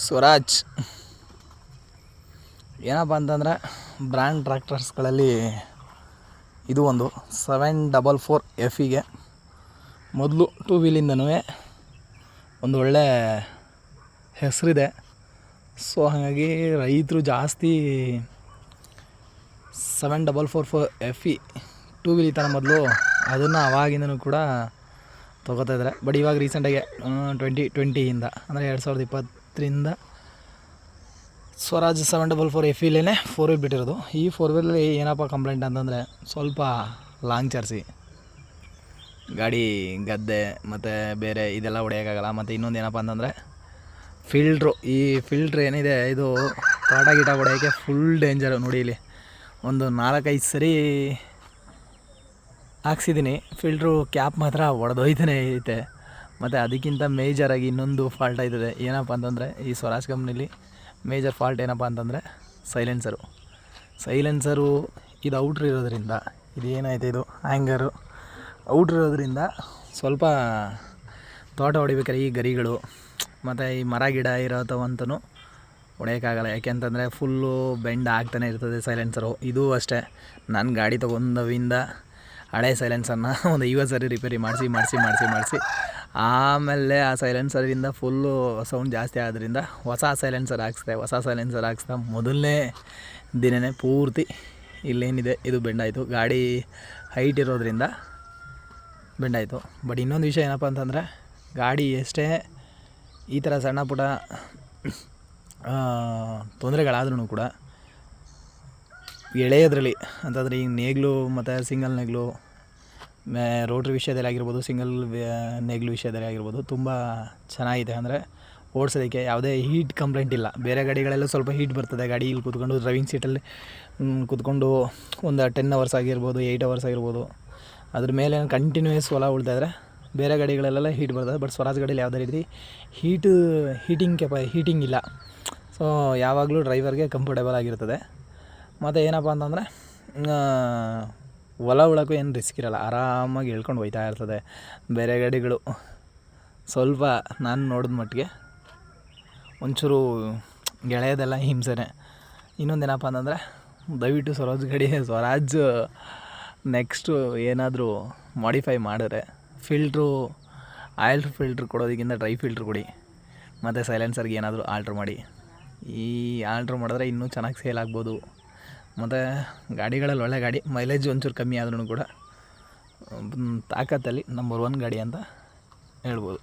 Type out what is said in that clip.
ಸ್ವರಾಜ್ ಏನಪ್ಪ ಅಂತಂದರೆ ಬ್ರ್ಯಾಂಡ್ ಟ್ರ್ಯಾಕ್ಟರ್ಸ್ಗಳಲ್ಲಿ ಇದು ಒಂದು 744 FEಗೆ ಮೊದಲು 2 ವೀಲಿಂದನೂ ಒಂದು ಒಳ್ಳೆ ಹೆಸರಿದೆ. ಸೊ ಹಾಗಾಗಿ ರೈತರು ಜಾಸ್ತಿ 7444 FE 2 ವೀಲ್ ಈ ಥರ ಮೊದಲು ಅದನ್ನು ಅವಾಗಿಂದನೂ ಕೂಡ ತೊಗೋತಾಯಿದ್ದಾರೆ. ಬಟ್ ಇವಾಗ ರೀಸೆಂಟಾಗಿ 2020ಇಂದ ಅಂದರೆ 2020ರಿಂದ ಸ್ವರಾಜ್ 744 FEಲೇ 4 ವೀಲ್ ಬಿಟ್ಟಿರೋದು. ಈ 4 ವೀಲಲ್ಲಿ ಏನಪ್ಪ ಕಂಪ್ಲೇಂಟ್ ಅಂತಂದರೆ ಸ್ವಲ್ಪ ಲಾಂಗ್ ಚಾರ್ಜಿ ಗಾಡಿ ಗದ್ದೆ ಮತ್ತು ಬೇರೆ ಇದೆಲ್ಲ ಹೊಡೆಯೋಕ್ಕಾಗಲ್ಲ. ಮತ್ತು ಇನ್ನೊಂದು ಏನಪ್ಪ ಅಂತಂದರೆ ಈ ಫಿಲ್ಟ್ರ್ ಏನಿದೆ ಇದು ತೋಟ ಗೀಟ ಹೊಡೆಯೋಕ್ಕೆ ಫುಲ್ ಡೇಂಜರು. ನೋಡಿ ಇಲ್ಲಿ ಒಂದು 4-5 ಸರಿ ಹಾಕ್ಸಿದ್ದೀನಿ, ಫಿಲ್ಟ್ರು ಕ್ಯಾಪ್ ಮಾತ್ರ ಒಡೆದೋಯ್ತಾನೆ ಐತೆ. ಮತ್ತು ಅದಕ್ಕಿಂತ ಮೇಜರಾಗಿ ಇನ್ನೊಂದು ಫಾಲ್ಟ್ ಆಯ್ತದೆ. ಏನಪ್ಪ ಅಂತಂದರೆ ಈ ಸ್ವರಾಜ್ ಕಂಪ್ನಿಲಿ ಮೇಜರ್ ಫಾಲ್ಟ್ ಏನಪ್ಪ ಅಂತಂದರೆ ಸೈಲೆನ್ಸರು ಇದು ಔಟ್ರ್ ಇರೋದ್ರಿಂದ, ಇದು ಏನೈತೆ ಇದು ಹ್ಯಾಂಗರು ಔಟ್ರ್ ಇರೋದ್ರಿಂದ ಸ್ವಲ್ಪ ತೋಟ ಹೊಡಿಬೇಕಾದ್ರೆ ಈ ಗರಿಗಳು ಮತ್ತು ಈ ಮರ ಗಿಡ ಇರೋತವಂತೂ ಹೊಡೆಯೋಕ್ಕಾಗಲ್ಲ. ಯಾಕೆಂತಂದರೆ ಫುಲ್ಲು ಬೆಂಡ್ ಆಗ್ತಾನೆ ಇರ್ತದೆ ಸೈಲೆನ್ಸರು. ಇದು ಅಷ್ಟೇ, ನಾನು ಗಾಡಿ ತೊಗೊಂಡವಿಂದ ಹಳೆ ಸೈಲೆನ್ಸರ್ನ ಒಂದು 50 ಸರಿ ರಿಪೇರಿ ಮಾಡಿಸಿ ಆಮೇಲೆ ಆ ಸೈಲೆನ್ಸರಿಂದ ಫುಲ್ಲು ಸೌಂಡ್ ಜಾಸ್ತಿ ಆದ್ದರಿಂದ ಹೊಸ ಸೈಲೆನ್ಸರ್ ಹಾಕ್ಸ್ದೆ ಮೊದಲನೇ ದಿನವೇ ಪೂರ್ತಿ ಇಲ್ಲೇನಿದೆ ಇದು ಬೆಂಡಾಯಿತು. ಗಾಡಿ ಹೈಟ್ ಇರೋದ್ರಿಂದ ಬೆಂಡಾಯಿತು. ಬಟ್ ಇನ್ನೊಂದು ವಿಷಯ ಏನಪ್ಪ ಅಂತಂದರೆ ಗಾಡಿ ಎಷ್ಟೇ ಈ ಥರ ಸಣ್ಣ ಪುಟ್ಟ ತೊಂದರೆಗಳಾದ್ರೂ ಕೂಡ ಎಳೆಯೋದ್ರಲ್ಲಿ ಅಂತಂದರೆ ಈಗ ನೇಗ್ಲು ಮತ್ತು ಸಿಂಗಲ್ ನೇಗ್ಲು ರೋಟ್ರಿ ವಿಷಯದಲ್ಲಿ ಆಗಿರ್ಬೋದು, ಸಿಂಗಲ್ ನೇಗ್ಲು ವಿಷಯದಲ್ಲಿ ಆಗಿರ್ಬೋದು ತುಂಬ ಚೆನ್ನಾಗಿದೆ. ಅಂದರೆ ಓಡಿಸೋದಕ್ಕೆ ಯಾವುದೇ ಹೀಟ್ ಕಂಪ್ಲೇಂಟ್ ಇಲ್ಲ. ಬೇರೆ ಗಾಡಿಗಳೆಲ್ಲ ಸ್ವಲ್ಪ ಹೀಟ್ ಬರ್ತದೆ. ಗಾಡಿ ಇಲ್ಲಿ ಕೂತ್ಕೊಂಡು ಡ್ರೈವಿಂಗ್ ಸೀಟಲ್ಲಿ ಕೂತ್ಕೊಂಡು ಒಂದು 10 ಅವರ್ಸ್ ಆಗಿರ್ಬೋದು, 8 ಅವರ್ಸ್ ಆಗಿರ್ಬೋದು, ಅದ್ರ ಮೇಲೆ ಕಂಟಿನ್ಯೂಯಸ್ ಹೊಲ ಉಳ್ತಾಯಿದ್ರೆ ಬೇರೆ ಗಾಡಿಗಳಲ್ಲೆಲ್ಲ ಹೀಟ್ ಬರ್ತದೆ. ಬಟ್ ಸ್ವರಾಜ್ ಗಾಡೀಲಿ ಯಾವುದೇ ರೀತಿ ಹೀಟಿಂಗ್ ಇಲ್ಲ. ಸೊ ಯಾವಾಗಲೂ ಡ್ರೈವರ್ಗೆ ಕಂಫರ್ಟೇಬಲ್ ಆಗಿರ್ತದೆ. ಮತ್ತು ಏನಪ್ಪ ಅಂತಂದರೆ ಹೊಲ ಉಳೋಕ್ಕೂ ಏನು ರಿಸ್ಕ್ ಇರೋಲ್ಲ, ಆರಾಮಾಗಿ ಹೇಳ್ಕೊಂಡು ಹೋಗ್ತಾ ಇರ್ತದೆ. ಬೇರೆ ಗಾಡಿಗಳು ಸ್ವಲ್ಪ ನಾನು ನೋಡಿದ ಮಟ್ಟಿಗೆ ಒಂಚೂರು ಗೆಳೆಯದೆಲ್ಲ ಹಿಂಸೆನೇ. ಇನ್ನೊಂದೇನಪ್ಪ ಅಂತಂದರೆ ದಯವಿಟ್ಟು ಸ್ವರಾಜ್ ನೆಕ್ಸ್ಟು ಏನಾದರೂ ಮಾಡಿಫೈ ಮಾಡಿದ್ರೆ ಆಯಿಲ್ ಫಿಲ್ಟ್ರ್ ಕೊಡೋದಕ್ಕಿಂತ ಡ್ರೈ ಫಿಲ್ಟ್ರ್ ಕೊಡಿ. ಮತ್ತು ಸೈಲೆನ್ಸರ್ಗೆ ಏನಾದರೂ ಆಲ್ಟ್ರ್ ಮಾಡಿ. ಈ ಆಲ್ಟ್ರ್ ಮಾಡಿದ್ರೆ ಇನ್ನೂ ಚೆನ್ನಾಗಿ ಸೇಲ್ ಆಗ್ಬೋದು. ಮತ್ತು ಗಾಡಿಗಳಲ್ಲಿ ಒಳ್ಳೆ ಗಾಡಿ, ಮೈಲೇಜ್ ಒಂಚೂರು ಕಮ್ಮಿ ಆದ್ರೂ ಕೂಡ ತಾಕತ್ತಲ್ಲಿ ನಂಬರ್ 1 ಗಾಡಿ ಅಂತ ಹೇಳ್ಬೋದು.